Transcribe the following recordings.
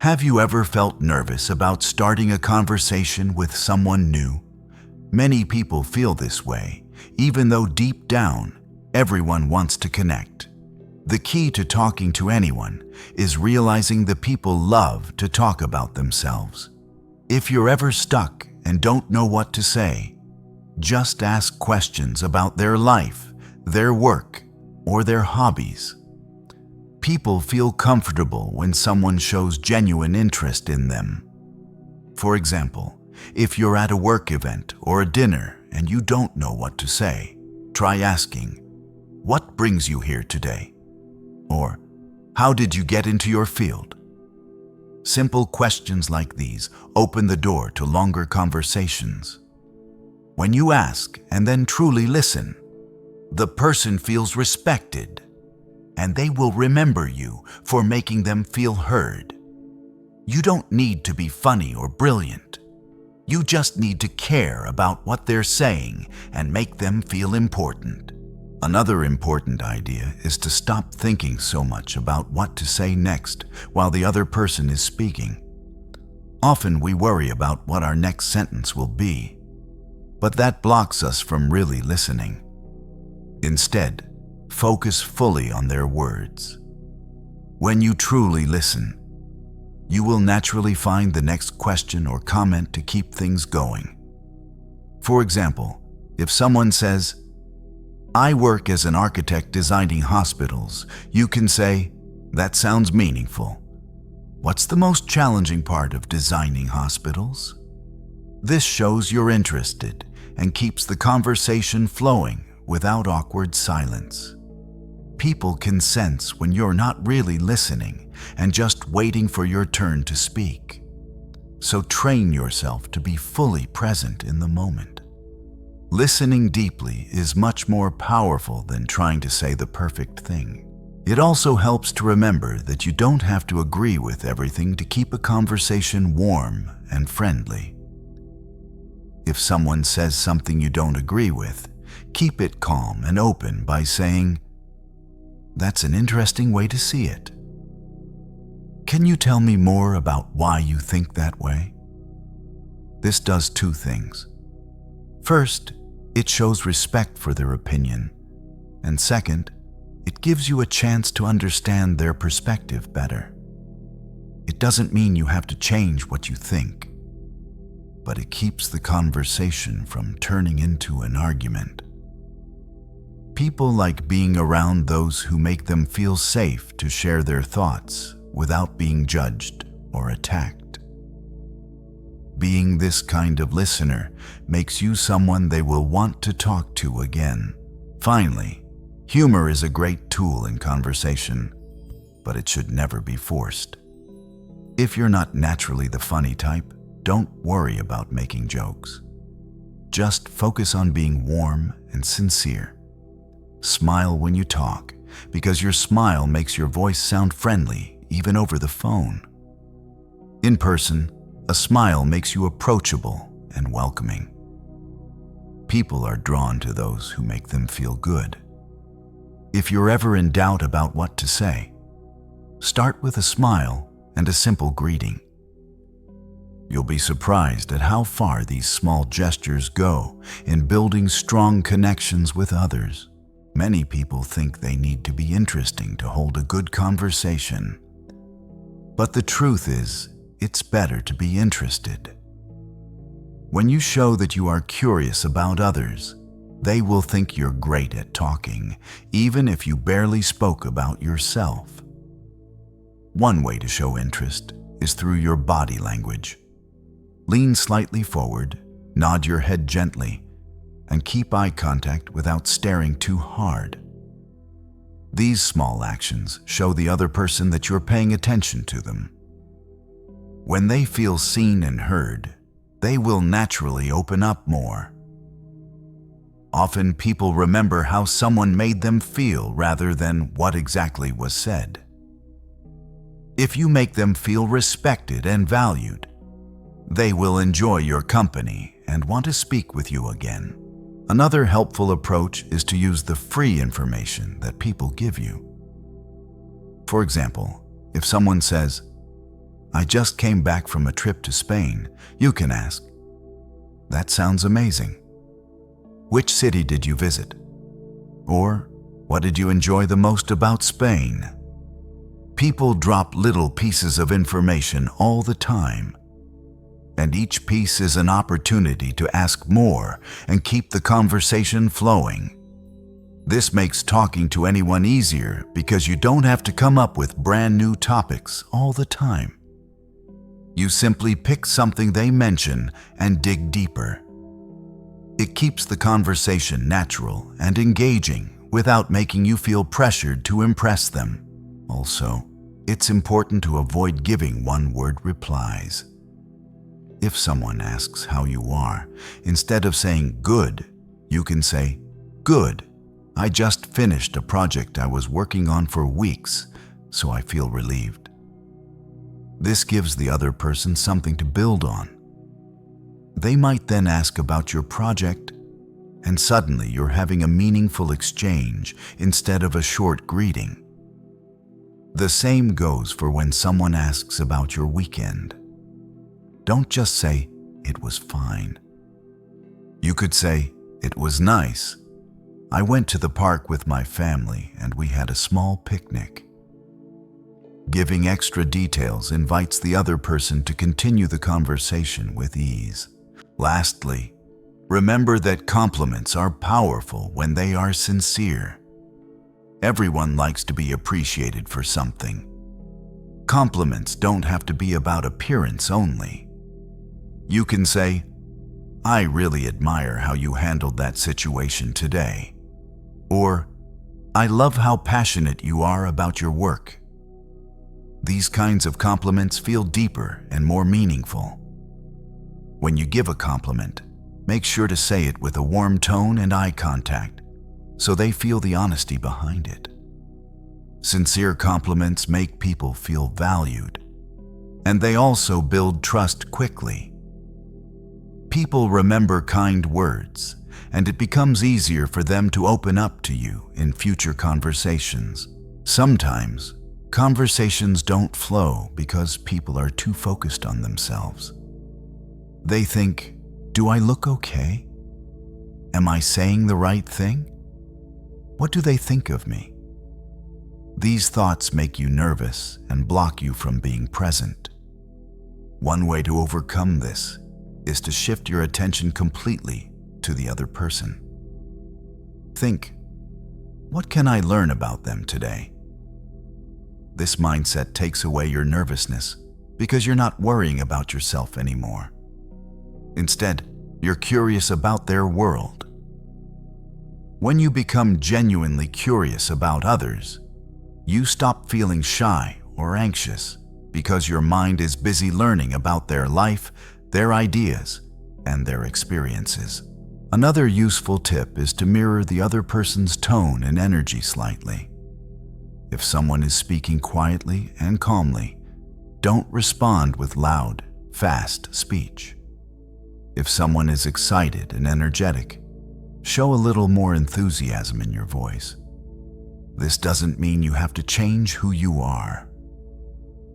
Have you ever felt nervous about starting a conversation with someone new? Many people feel this way, even though deep down, everyone wants to connect. The key to talking to anyone is realizing that people love to talk about themselves. If you're ever stuck and don't know what to say, just ask questions about their life, their work, or their hobbies. People feel comfortable when someone shows genuine interest in them. For example, if you're at a work event or a dinner and you don't know what to say, try asking, "What brings you here today?" Or, "How did you get into your field?" Simple questions like these open the door to longer conversations. When you ask and then truly listen, the person feels respected, and they will remember you for making them feel heard. You don't need to be funny or brilliant. You just need to care about what they're saying and make them feel important. Another important idea is to stop thinking so much about what to say next while the other person is speaking. Often we worry about what our next sentence will be, but that blocks us from really listening. Instead, focus fully on their words. When you truly listen, you will naturally find the next question or comment to keep things going. For example, if someone says, "I work as an architect designing hospitals," you can say, "That sounds meaningful. What's the most challenging part of designing hospitals?" This shows you're interested and keeps the conversation flowing without awkward silence. People can sense when you're not really listening and just waiting for your turn to speak. So train yourself to be fully present in the moment. Listening deeply is much more powerful than trying to say the perfect thing. It also helps to remember that you don't have to agree with everything to keep a conversation warm and friendly. If someone says something you don't agree with, keep it calm and open by saying, "That's an interesting way to see it. Can you tell me more about why you think that way?" This does two things. First, it shows respect for their opinion, and second, it gives you a chance to understand their perspective better. It doesn't mean you have to change what you think, but it keeps the conversation from turning into an argument. People like being around those who make them feel safe to share their thoughts without being judged or attacked. Being this kind of listener makes you someone they will want to talk to again. Finally, humor is a great tool in conversation, but it should never be forced. If you're not naturally the funny type, don't worry about making jokes. Just focus on being warm and sincere. Smile when you talk, because your smile makes your voice sound friendly, even over the phone. In person, a smile makes you approachable and welcoming. People are drawn to those who make them feel good. If you're ever in doubt about what to say, start with a smile and a simple greeting. You'll be surprised at how far these small gestures go in building strong connections with others. Many people think they need to be interesting to hold a good conversation. But the truth is, it's better to be interested. When you show that you are curious about others, they will think you're great at talking, even if you barely spoke about yourself. One way to show interest is through your body language. Lean slightly forward, nod your head gently, and keep eye contact without staring too hard. These small actions show the other person that you're paying attention to them. When they feel seen and heard, they will naturally open up more. Often people remember how someone made them feel rather than what exactly was said. If you make them feel respected and valued, they will enjoy your company and want to speak with you again. Another helpful approach is to use the free information that people give you. For example, if someone says, I just came back from a trip to Spain, you can ask, "That sounds amazing. Which city did you visit?" Or, "What did you enjoy the most about Spain?" People drop little pieces of information all the time, and each piece is an opportunity to ask more and keep the conversation flowing. This makes talking to anyone easier because you don't have to come up with brand new topics all the time. You simply pick something they mention and dig deeper. It keeps the conversation natural and engaging without making you feel pressured to impress them. Also, it's important to avoid giving one-word replies. If someone asks how you are, instead of saying good, you can say, "Good. I just finished a project I was working on for weeks, so I feel relieved." This gives the other person something to build on. They might then ask about your project, and suddenly you're having a meaningful exchange instead of a short greeting. The same goes for when someone asks about your weekend. Don't just say, "It was fine." You could say, "It was nice. I went to the park with my family and we had a small picnic." Giving extra details invites the other person to continue the conversation with ease. Lastly, remember that compliments are powerful when they are sincere. Everyone likes to be appreciated for something. Compliments don't have to be about appearance only. You can say, "I really admire how you handled that situation today." Or, "I love how passionate you are about your work." These kinds of compliments feel deeper and more meaningful. When you give a compliment, make sure to say it with a warm tone and eye contact, so they feel the honesty behind it. Sincere compliments make people feel valued, and they also build trust quickly. People remember kind words, and it becomes easier for them to open up to you in future conversations. Sometimes, conversations don't flow because people are too focused on themselves. They think, "Do I look okay? Am I saying the right thing? What do they think of me?" These thoughts make you nervous and block you from being present. One way to overcome this is to shift your attention completely to the other person. Think, "What can I learn about them today?" This mindset takes away your nervousness because you're not worrying about yourself anymore. Instead, you're curious about their world. When you become genuinely curious about others, you stop feeling shy or anxious because your mind is busy learning about their life, their ideas, and their experiences. Another useful tip is to mirror the other person's tone and energy slightly. If someone is speaking quietly and calmly, don't respond with loud, fast speech. If someone is excited and energetic, show a little more enthusiasm in your voice. This doesn't mean you have to change who you are,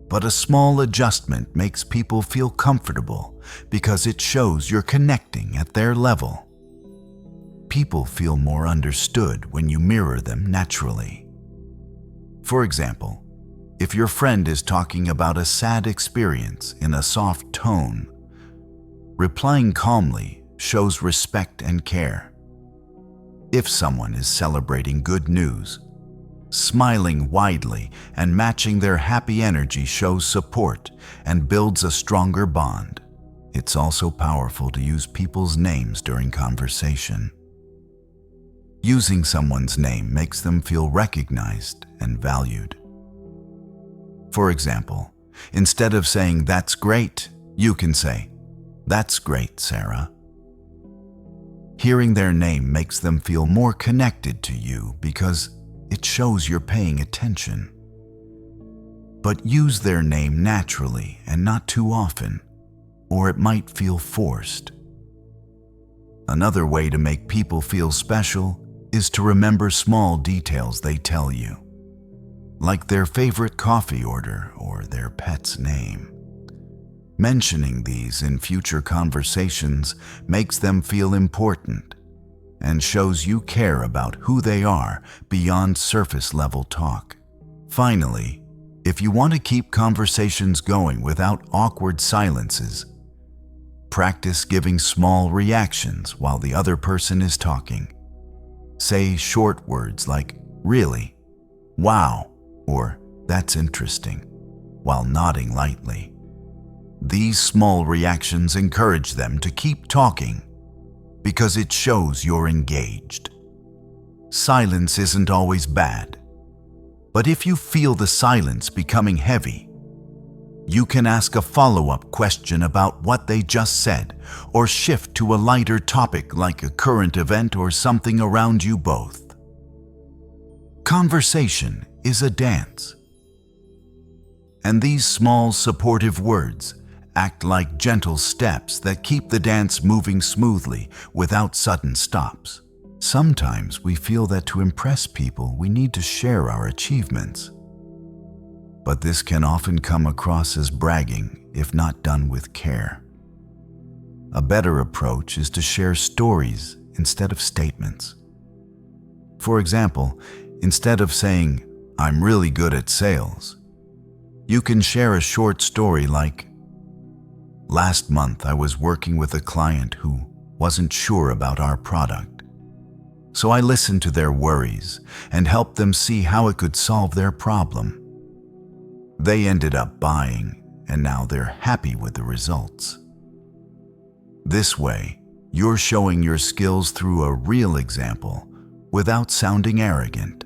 but a small adjustment makes people feel comfortable because it shows you're connecting at their level. People feel more understood when you mirror them naturally. For example, if your friend is talking about a sad experience in a soft tone, replying calmly shows respect and care. If someone is celebrating good news, smiling widely and matching their happy energy shows support and builds a stronger bond. It's also powerful to use people's names during conversation. Using someone's name makes them feel recognized and valued. For example, instead of saying, "That's great," you can say, "That's great, Sarah." Hearing their name makes them feel more connected to you because it shows you're paying attention. But use their name naturally and not too often, or it might feel forced. Another way to make people feel special is to remember small details they tell you, like their favorite coffee order or their pet's name. Mentioning these in future conversations makes them feel important and shows you care about who they are beyond surface-level talk. Finally, if you want to keep conversations going without awkward silences, practice giving small reactions while the other person is talking. Say short words like, "Really?" "Wow," or "That's interesting," while nodding lightly. These small reactions encourage them to keep talking because it shows you're engaged. Silence isn't always bad, but if you feel the silence becoming heavy, you can ask a follow-up question about what they just said or shift to a lighter topic like a current event or something around you both. Conversation is a dance, and these small supportive words act like gentle steps that keep the dance moving smoothly without sudden stops. Sometimes we feel that to impress people, we need to share our achievements. But this can often come across as bragging if not done with care. A better approach is to share stories instead of statements. For example, instead of saying, "I'm really good at sales," you can share a short story like, "Last month I was working with a client who wasn't sure about our product. So I listened to their worries and helped them see how it could solve their problem. They ended up buying, and now they're happy with the results." This way, you're showing your skills through a real example without sounding arrogant.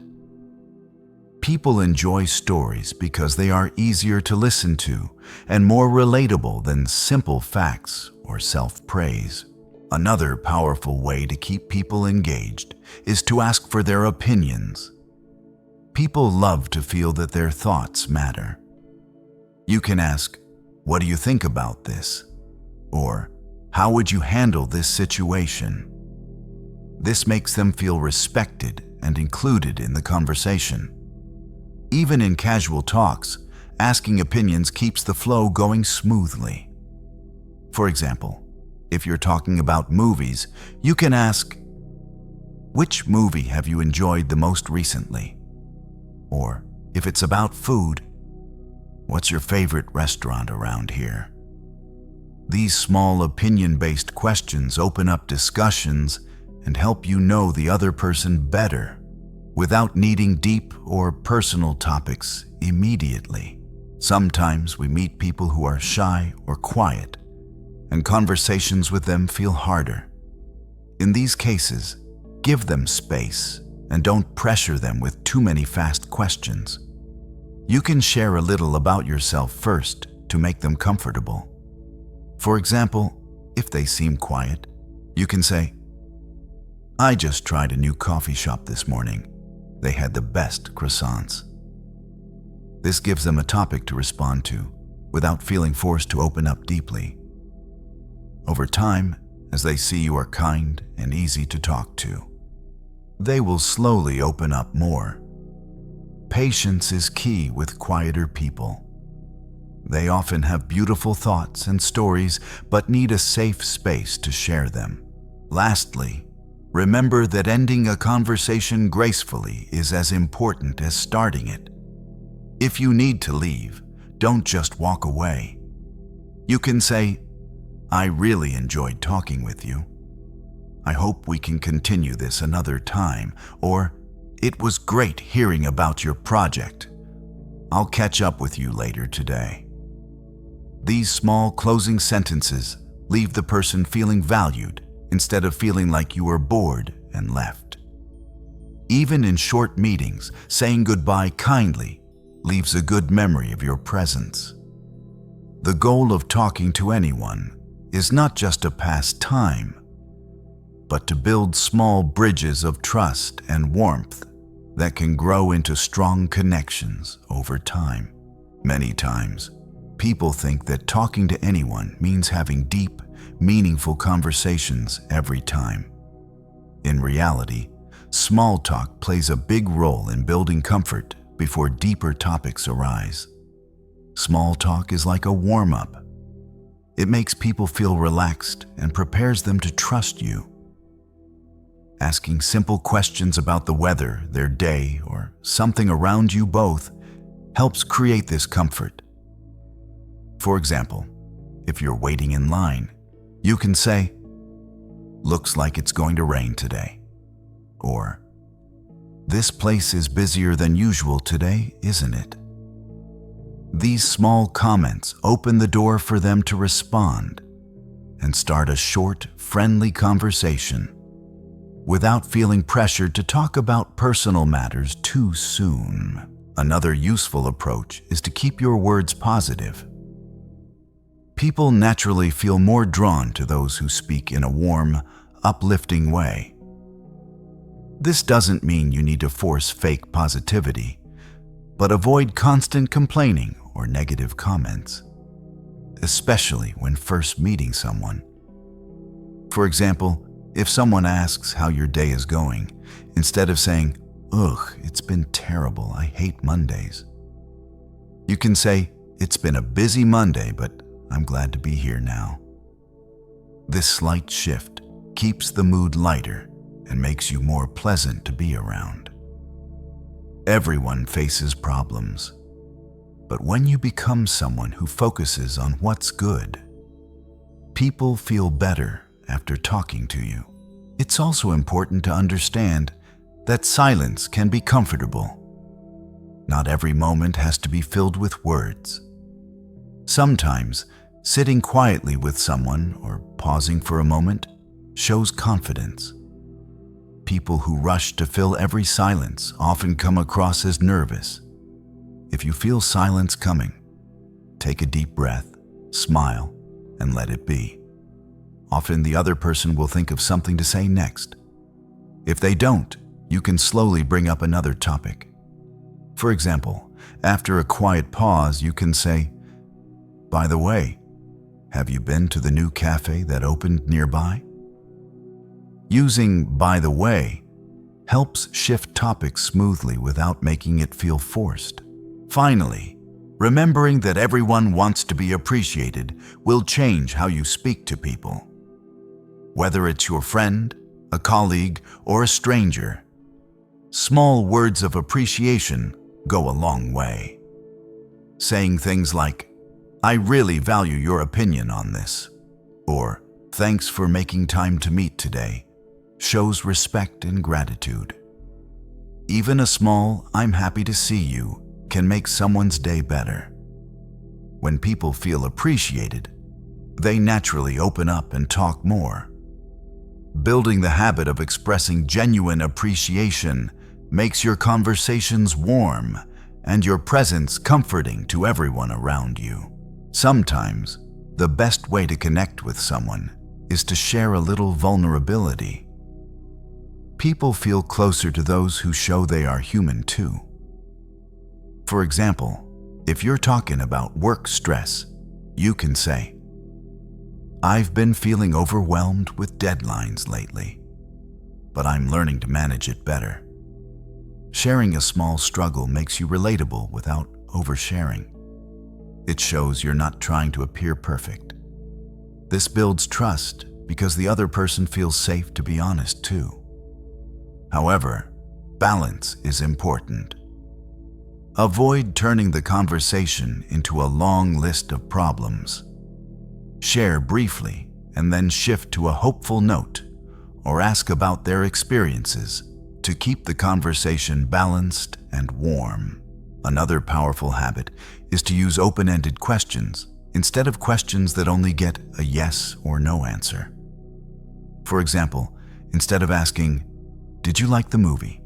People enjoy stories because they are easier to listen to and more relatable than simple facts or self-praise. Another powerful way to keep people engaged is to ask for their opinions. People love to feel that their thoughts matter. You can ask, "What do you think about this?" or "How would you handle this situation?" This makes them feel respected and included in the conversation. Even in casual talks, asking opinions keeps the flow going smoothly. For example, if you're talking about movies, you can ask, "Which movie have you enjoyed the most recently?" Or, if it's about food, "What's your favorite restaurant around here?" These small opinion-based questions open up discussions and help you know the other person better without needing deep or personal topics immediately. Sometimes we meet people who are shy or quiet, and conversations with them feel harder. In these cases, give them space and don't pressure them with too many fast questions. You can share a little about yourself first to make them comfortable. For example, if they seem quiet, you can say, "I just tried a new coffee shop this morning. They had the best croissants." This gives them a topic to respond to without feeling forced to open up deeply. Over time, as they see you are kind and easy to talk to, they will slowly open up more. Patience is key with quieter people. They often have beautiful thoughts and stories but need a safe space to share them. Lastly, remember that ending a conversation gracefully is as important as starting it. If you need to leave, don't just walk away. You can say, "I really enjoyed talking with you. I hope we can continue this another time," or "It was great hearing about your project. I'll catch up with you later today." These small closing sentences leave the person feeling valued instead of feeling like you were bored and left. Even in short meetings, saying goodbye kindly leaves a good memory of your presence. The goal of talking to anyone is not just to pass time, but to build small bridges of trust and warmth that can grow into strong connections over time. Many times, people think that talking to anyone means having deep, meaningful conversations every time. In reality, small talk plays a big role in building comfort before deeper topics arise. Small talk is like a warm-up. It makes people feel relaxed and prepares them to trust you. Asking simple questions about the weather, their day, or something around you both helps create this comfort. For example, if you're waiting in line, you can say, "Looks like it's going to rain today." Or, "This place is busier than usual today, isn't it?" These small comments open the door for them to respond and start a short, friendly conversation without feeling pressured to talk about personal matters too soon. Another useful approach is to keep your words positive. People naturally feel more drawn to those who speak in a warm, uplifting way. This doesn't mean you need to force fake positivity, but avoid constant complaining or negative comments, especially when first meeting someone. For example, if someone asks how your day is going, instead of saying, "Ugh, it's been terrible, I hate Mondays," you can say, "It's been a busy Monday, but I'm glad to be here now." This slight shift keeps the mood lighter and makes you more pleasant to be around. Everyone faces problems, but when you become someone who focuses on what's good, people feel better after talking to you. It's also important to understand that silence can be comfortable. Not every moment has to be filled with words. Sometimes, sitting quietly with someone or pausing for a moment shows confidence. People who rush to fill every silence often come across as nervous. If you feel silence coming, take a deep breath, smile, and let it be. Often the other person will think of something to say next. If they don't, you can slowly bring up another topic. For example, after a quiet pause, you can say, "By the way, have you been to the new cafe that opened nearby?" Using "by the way" helps shift topics smoothly without making it feel forced. Finally, remembering that everyone wants to be appreciated will change how you speak to people. Whether it's your friend, a colleague, or a stranger, small words of appreciation go a long way. Saying things like, "I really value your opinion on this," or "Thanks for making time to meet today," shows respect and gratitude. Even a small "I'm happy to see you" can make someone's day better. When people feel appreciated, they naturally open up and talk more. Building the habit of expressing genuine appreciation makes your conversations warm and your presence comforting to everyone around you. Sometimes, the best way to connect with someone is to share a little vulnerability. People feel closer to those who show they are human too. For example, if you're talking about work stress, you can say, "I've been feeling overwhelmed with deadlines lately, but I'm learning to manage it better." Sharing a small struggle makes you relatable without oversharing. It shows you're not trying to appear perfect. This builds trust because the other person feels safe to be honest too. However, balance is important. Avoid turning the conversation into a long list of problems. Share briefly and then shift to a hopeful note or ask about their experiences to keep the conversation balanced and warm. Another powerful habit is to use open-ended questions instead of questions that only get a yes or no answer. For example, instead of asking, "Did you like the movie?"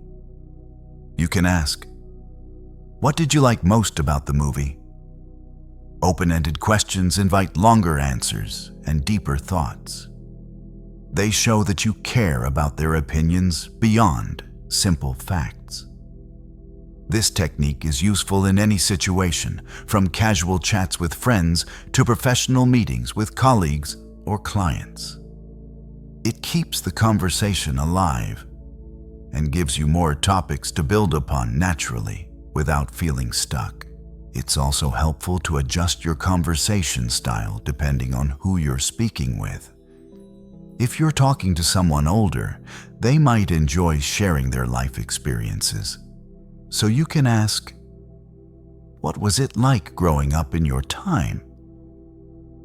you can ask, "What did you like most about the movie?" Open-ended questions invite longer answers and deeper thoughts. They show that you care about their opinions beyond simple facts. This technique is useful in any situation, from casual chats with friends to professional meetings with colleagues or clients. It keeps the conversation alive and gives you more topics to build upon naturally without feeling stuck. It's also helpful to adjust your conversation style depending on who you're speaking with. If you're talking to someone older, they might enjoy sharing their life experiences. So you can ask, "What was it like growing up in your time?"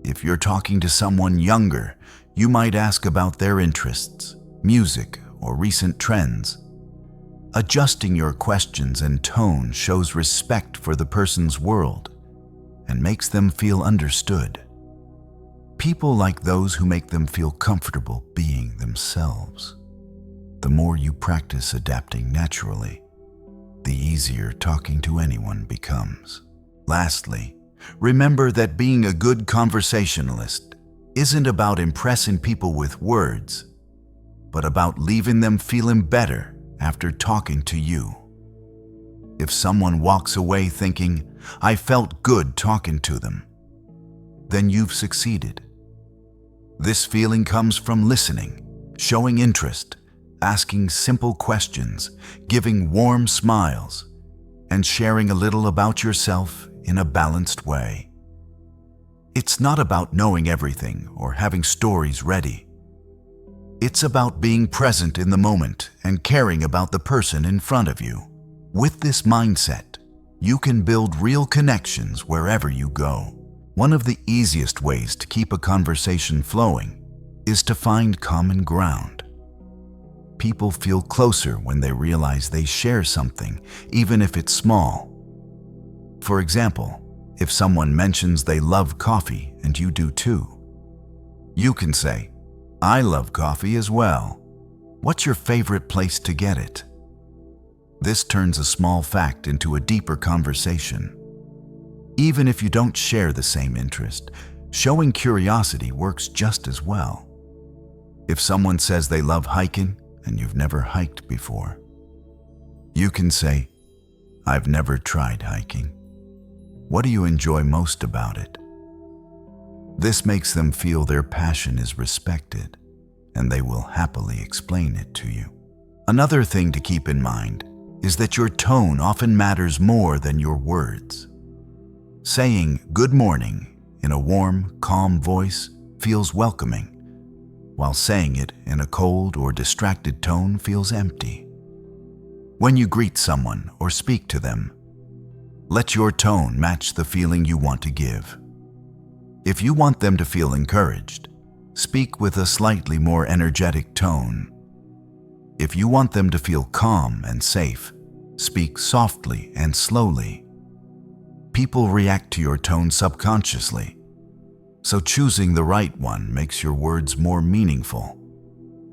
If you're talking to someone younger, you might ask about their interests, music, or recent trends. Adjusting your questions and tone shows respect for the person's world and makes them feel understood. People like those who make them feel comfortable being themselves. The more you practice adapting naturally, the easier talking to anyone becomes. Lastly, remember that being a good conversationalist isn't about impressing people with words, but about leaving them feeling better after talking to you. If someone walks away thinking, "I felt good talking to them," then you've succeeded. This feeling comes from listening, showing interest, asking simple questions, giving warm smiles, and sharing a little about yourself in a balanced way. It's not about knowing everything or having stories ready. It's about being present in the moment and caring about the person in front of you. With this mindset, you can build real connections wherever you go. One of the easiest ways to keep a conversation flowing is to find common ground. People feel closer when they realize they share something, even if it's small. For example, if someone mentions they love coffee and you do too, you can say, "I love coffee as well. What's your favorite place to get it?" This turns a small fact into a deeper conversation. Even if you don't share the same interest, showing curiosity works just as well. If someone says they love hiking and you've never hiked before, you can say, "I've never tried hiking. What do you enjoy most about it?" This makes them feel their passion is respected, and they will happily explain it to you. Another thing to keep in mind is that your tone often matters more than your words. Saying "good morning" in a warm, calm voice feels welcoming, while saying it in a cold or distracted tone feels empty. When you greet someone or speak to them, let your tone match the feeling you want to give. If you want them to feel encouraged, speak with a slightly more energetic tone. If you want them to feel calm and safe, speak softly and slowly. People react to your tone subconsciously, so choosing the right one makes your words more meaningful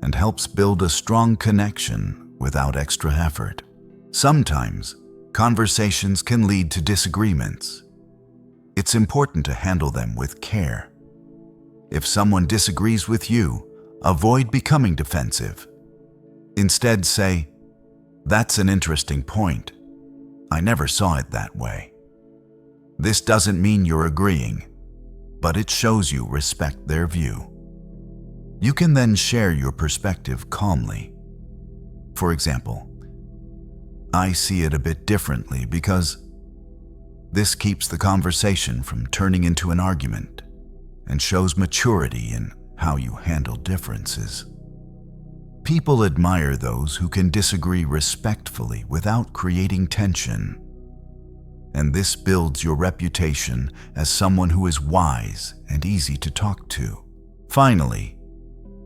and helps build a strong connection without extra effort. Sometimes, conversations can lead to disagreements. It's important to handle them with care. If someone disagrees with you, avoid becoming defensive. Instead, say, "That's an interesting point. I never saw it that way." This doesn't mean you're agreeing, but it shows you respect their view. You can then share your perspective calmly. For example, "I see it a bit differently because..." This keeps the conversation from turning into an argument and shows maturity in how you handle differences. People admire those who can disagree respectfully without creating tension. And this builds your reputation as someone who is wise and easy to talk to. Finally,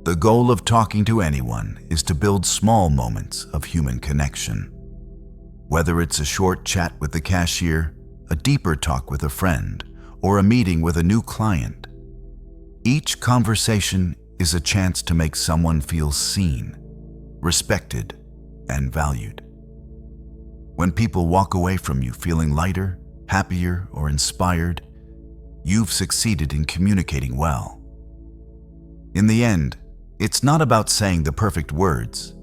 the goal of talking to anyone is to build small moments of human connection. Whether it's a short chat with the cashier, a deeper talk with a friend, or a meeting with a new client, each conversation is a chance to make someone feel seen, respected, and valued. When people walk away from you feeling lighter, happier, or inspired, you've succeeded in communicating well. In the end, it's not about saying the perfect words,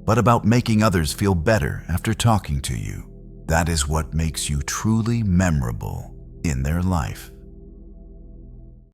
but about making others feel better after talking to you. That is what makes you truly memorable in their life.